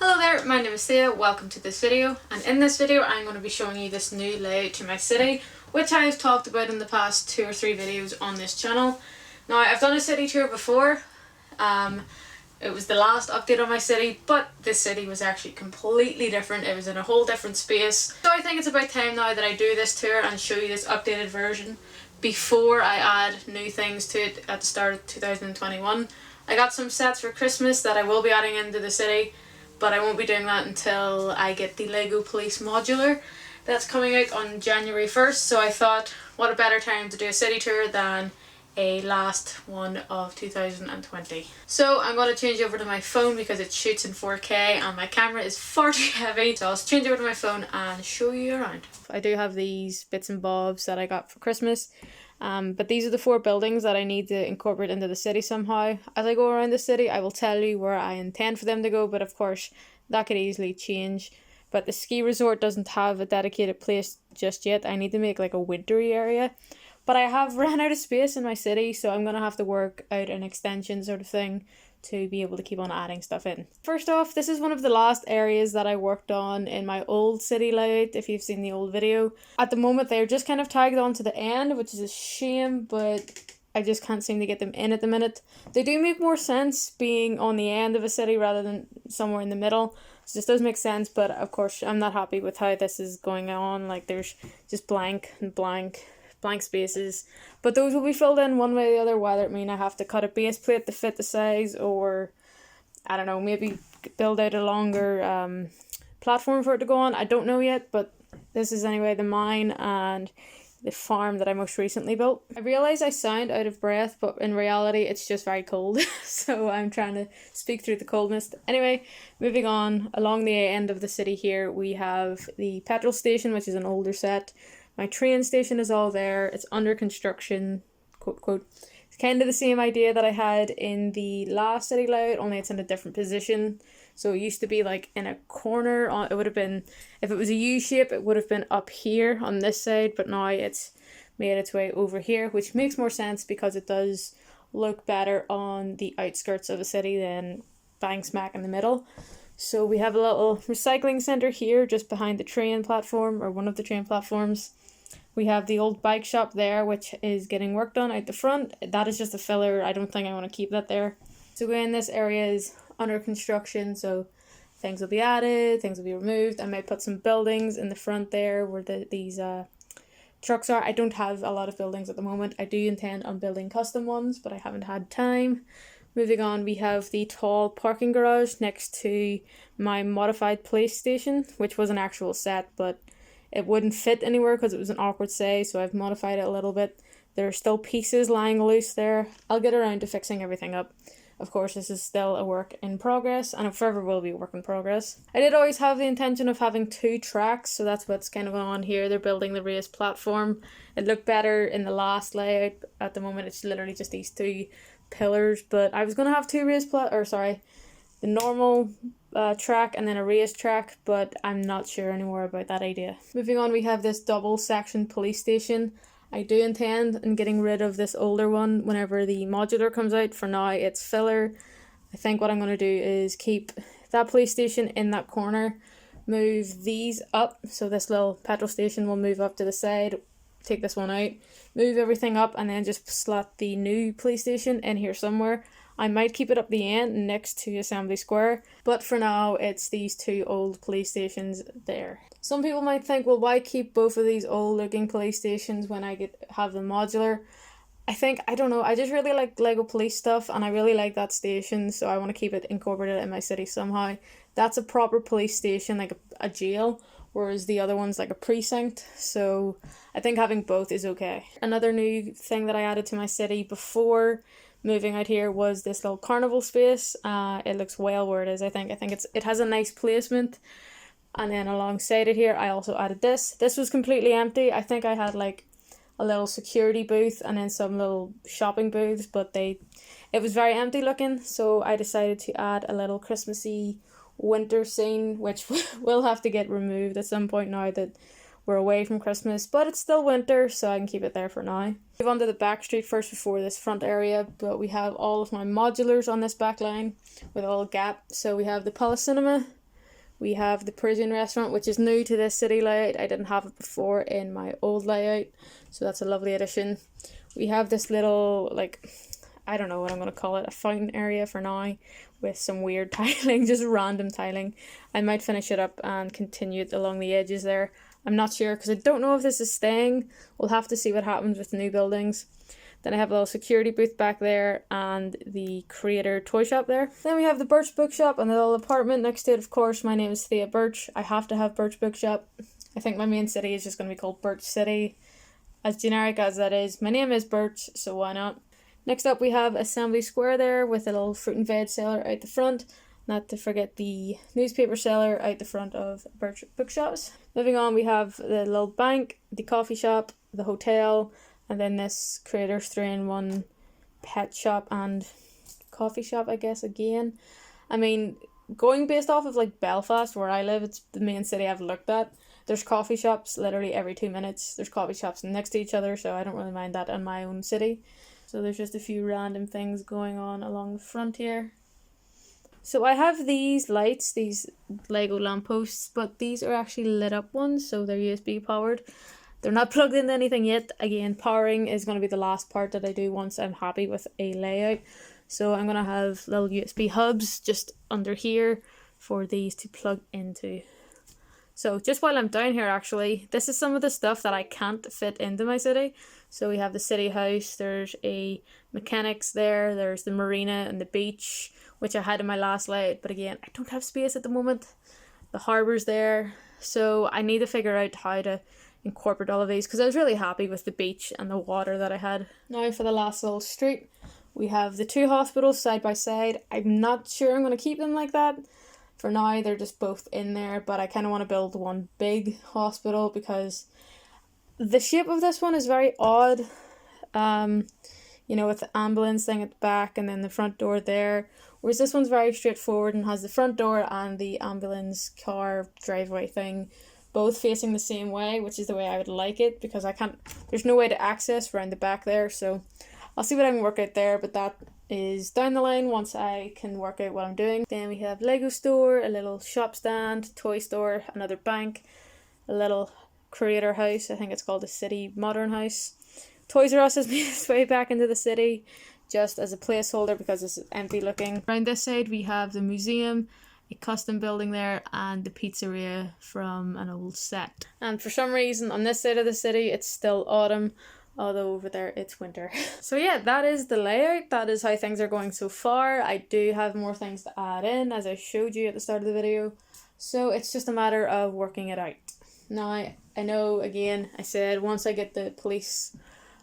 Hello there, my name is Thea, welcome to this video, and in this video I'm going to be showing you this new layout to my city, which I have talked about in the past 2 or 3 videos on this channel. Now I've done a city tour before, it was the last update on my city, but this city was actually completely different, it was in a whole different space. So I think it's about time now that I do this tour and show you this updated version before I add new things to it at the start of 2021. I got some sets for Christmas that I will be adding into the city, but I won't be doing that until I get the LEGO Police Modular that's coming out on January 1st, so I thought what a better time to do a city tour than a last one of 2020. So I'm going to change over to my phone because it shoots in 4K and my camera is far too heavy, so I'll change over to my phone and show you around. I do have these bits and bobs that I got for Christmas. But these are the 4 buildings that I need to incorporate into the city somehow. As I go around the city, I will tell you where I intend for them to go, but of course that could easily change. But the ski resort doesn't have a dedicated place just yet. I need to make like a wintry area. But I have ran out of space in my city, so I'm going to have to work out an extension sort of thing to be able to keep on adding stuff in. First off, this is one of the last areas that I worked on in my old city layout, if you've seen the old video. At the moment they're just kind of tagged on to the end, which is a shame, but I just can't seem to get them in at the minute. They do make more sense being on the end of a city rather than somewhere in the middle. So this does make sense, but of course I'm not happy with how this is going on. Like there's just blank spaces, but those will be filled in one way or the other, whether it mean I have to cut a base plate to fit the size, or I don't know, maybe build out a longer platform for it to go on. I don't know yet, but this is anyway the mine and the farm that I most recently built. I realise I sound out of breath, but in reality it's just very cold so I'm trying to speak through the coldness. Anyway, moving on, along the end of the city here we have the petrol station, which is an older set. My train station is all there. It's under construction, quote, quote. It's kind of the same idea that I had in the last city layout, only it's in a different position. So it used to be like in a corner. It would have been, if it was a U shape, it would have been up here on this side, but now it's made its way over here, which makes more sense because it does look better on the outskirts of a city than bang smack in the middle. So we have a little recycling centre here just behind the train platform, or one of the train platforms. We have the old bike shop there, which is getting worked on out the front. That is just a filler. I don't think I want to keep that there. So again, this area is under construction, so things will be added, things will be removed. I might put some buildings in the front there where these trucks are. I don't have a lot of buildings at the moment. I do intend on building custom ones, but I haven't had time. Moving on, we have the tall parking garage next to my modified police station, which was an actual set, but it wouldn't fit anywhere because it was an awkward size, so I've modified it a little bit. There are still pieces lying loose there. I'll get around to fixing everything up. Of course, this is still a work in progress, and it forever will be a work in progress. I did always have the intention of having 2 tracks, so that's what's kind of going on here. They're building the raised platform. It looked better in the last layout. At the moment, it's literally just these 2 pillars, but I was going to have 2 the normal track and then a raised track, but I'm not sure anymore about that idea. Moving on, we have this double section police station. I do intend on getting rid of this older one whenever the modular comes out. For now it's filler. I think what I'm going to do is keep that police station in that corner, move these up, so this little petrol station will move up to the side, take this one out, move everything up, and then just slot the new police station in here somewhere. I might keep it up the end next to Assembly Square, but for now it's these 2 old police stations there. Some people might think, well, why keep both of these old looking police stations when I have the modular? I don't know, I just really like LEGO Police stuff and I really like that station, so I want to keep it incorporated in my city somehow. That's a proper police station, like a jail, whereas the other one's like a precinct, so I think having both is okay. Another new thing that I added to my city before moving out here was this little carnival space. It looks well where it is. I think it has a nice placement. And then alongside it here I also added this. This was completely empty. I think I had like a little security booth and then some little shopping booths, but it was very empty looking, so I decided to add a little Christmassy winter scene, which will have to get removed at some point now that we're away from Christmas, but it's still winter, so I can keep it there for now. Move on to the back street first before this front area, but we have all of my modulars on this back line with a little gap. So we have the Palace Cinema, We have the Parisian restaurant, which is new to this city layout. I didn't have it before in my old layout, so that's a lovely addition. We have this little, like, I don't know what I'm going to call it, a fountain area for now, with some weird tiling, just random tiling. I might finish it up and continue it along the edges there. I'm not sure because I don't know if this is staying. We'll have to see what happens with the new buildings. Then I have a little security booth back there and the Creator toy shop there. Then we have the Birch Bookshop and the little apartment next to it, of course. My name is Thea Birch. I have to have Birch Bookshop. I think my main city is just going to be called Birch City. As generic as that is, my name is Birch, so why not? Next up we have Assembly Square there with a little fruit and veg seller out the front. Not to forget the newspaper seller out the front of Birch Bookshops. Moving on, we have the little bank, the coffee shop, the hotel, and then this Creators 3-in-1 pet shop and coffee shop, I guess, again. I mean, going based off of like Belfast, where I live, it's the main city I've looked at. There's coffee shops literally every 2 minutes. There's coffee shops next to each other, so I don't really mind that in my own city. So there's just a few random things going on along the front here. So I have these lights, these Lego lampposts, but these are actually lit up ones, so they're USB powered. They're not plugged into anything yet. Again, powering is going to be the last part that I do once I'm happy with a layout. So I'm going to have little USB hubs just under here for these to plug into. So just while I'm down here, actually, this is some of the stuff that I can't fit into my city. So we have the city house, there's a mechanics there, there's the marina and the beach, which I had in my last layout, but again, I don't have space at the moment. The harbour's there, so I need to figure out how to incorporate all of these, because I was really happy with the beach and the water that I had. Now for the last little street, we have the two hospitals side by side. I'm not sure I'm going to keep them like that. For now, they're just both in there, but I kind of want to build one big hospital because the shape of this one is very odd. You know, with the ambulance thing at the back and then the front door there. Whereas this one's very straightforward and has the front door and the ambulance car driveway thing both facing the same way, which is the way I would like it because there's no way to access around the back there. So I'll see what I can work out there, but that is down the line once I can work out what I'm doing. Then we have Lego store, a little shop stand, toy store, another bank, a little Creator house, I think it's called the City Modern House. Toys R Us has made its way back into the city just as a placeholder because it's empty looking. Around this side we have the museum, a custom building there, and the pizzeria from an old set. And for some reason on this side of the city it's still autumn, although over there it's winter. So yeah, that is the layout. That is how things are going so far. I do have more things to add in, as I showed you at the start of the video. So it's just a matter of working it out. Now, I know, again, I said once I get the police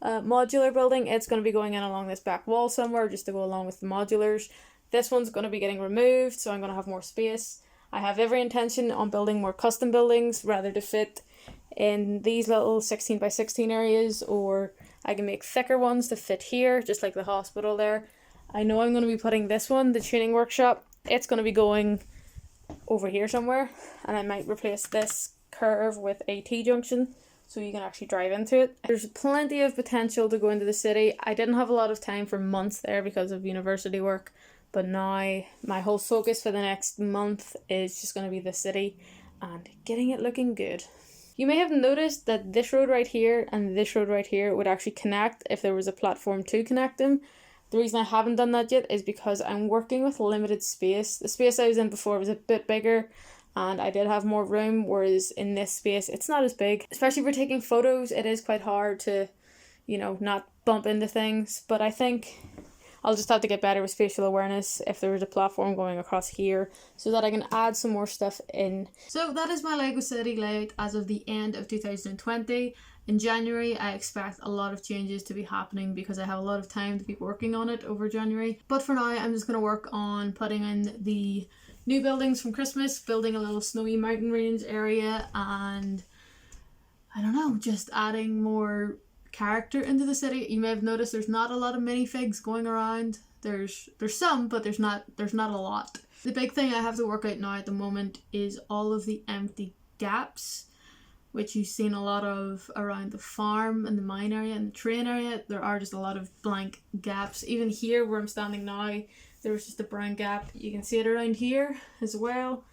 modular building, it's going to be going in along this back wall somewhere just to go along with the modulars. This one's going to be getting removed, so I'm going to have more space. I have every intention on building more custom buildings, rather to fit in these little 16 by 16 areas, or I can make thicker ones to fit here, just like the hospital there. I know I'm going to be putting this one, the tuning workshop, it's going to be going over here somewhere, and I might replace this curve with a T-junction so you can actually drive into it. There's plenty of potential to go into the city. I didn't have a lot of time for months there because of university work, but now my whole focus for the next month is just going to be the city and getting it looking good. You may have noticed that this road right here and this road right here would actually connect if there was a platform to connect them. The reason I haven't done that yet is because I'm working with limited space. The space I was in before was a bit bigger and I did have more room, whereas in this space it's not as big. Especially for taking photos, it is quite hard to, you know, not bump into things. But I think I'll just have to get better with spatial awareness if there was a platform going across here so that I can add some more stuff in. So that is my Lego City layout as of the end of 2020. In January, I expect a lot of changes to be happening because I have a lot of time to be working on it over January. But for now, I'm just going to work on putting in the new buildings from Christmas, building a little snowy mountain range area, and I don't know, just adding more character into the city. You may have noticed there's not a lot of minifigs going around. There's some, but there's not a lot. The big thing I have to work out now at the moment is all of the empty gaps, which you've seen a lot of around the farm and the mine area and the train area. There are just a lot of blank gaps. Even here where I'm standing now, there was just a brown gap. You can see it around here as well.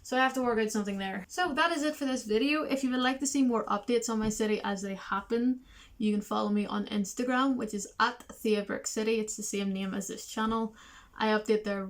So I have to work out something there. So that is it for this video. If you would like to see more updates on my city as they happen, you can follow me on Instagram, which is at TheaBrickCity. It's the same name as this channel. I update there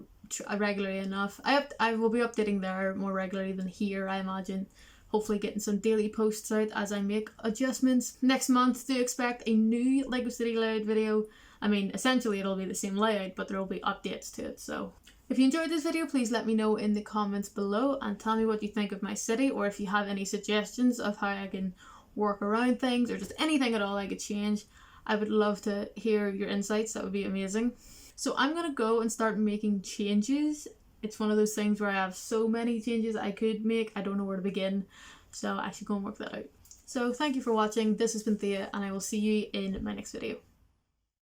regularly enough. I will be updating there more regularly than here, I imagine. Hopefully getting some daily posts out as I make adjustments. Next month, do expect a new LEGO City layout video. I mean, essentially it'll be the same layout, but there will be updates to it, so. If you enjoyed this video, please let me know in the comments below and tell me what you think of my city, or if you have any suggestions of how I can work around things or just anything at all I could change. I would love to hear your insights. That would be amazing. So I'm gonna go and start making changes. It's one of those things where I have so many changes I could make, I don't know where to begin, so I should go and work that out. So thank you for watching. This has been Thea, and I will see you in my next video.